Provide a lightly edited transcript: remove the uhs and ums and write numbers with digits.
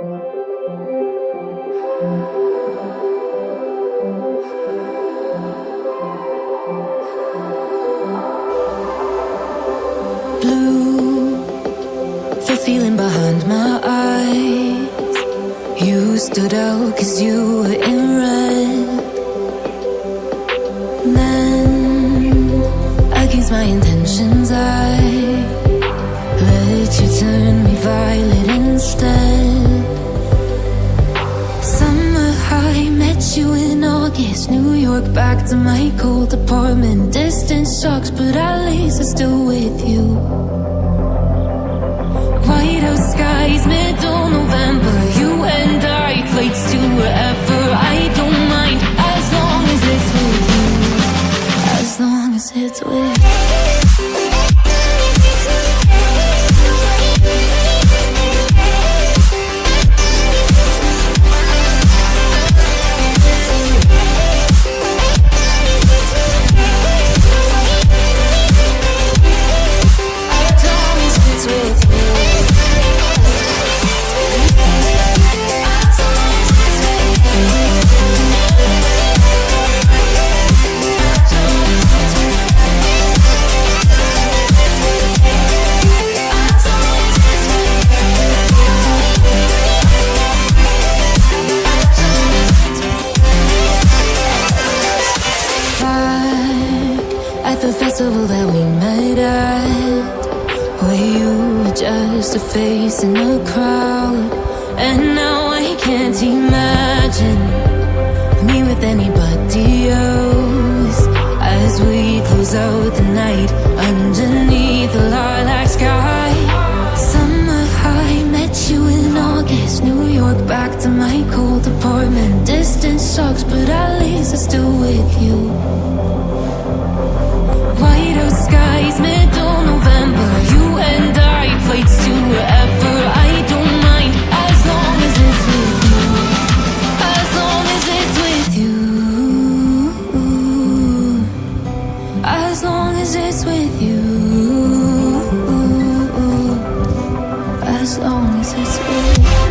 Blue, the feeling behind my eyes. You stood out 'cause you were in red. Then, against my intentions, I let you turn me violet instead. Summer high, met you in August. New York, back to my cold apartment. Distance sucks, but at least I'm still with you. Whiteout skies, middle November. You and I, flights to wherever. I don't mind, as long as it's with you. As long as it's with you. The festival that we met at, where you were just a face in a crowd. And now I can't imagine me with anybody else, as we close out the night underneath the lilac sky. Summer high, met you in August. New York, back to my cold apartment. Distance sucks, but at least I'm still with you. Whiteout skies, middle November. You and I, flights to wherever. I don't mind, as long as it's with you. As long as it's with you. As long as it's with you. As long as it's with you.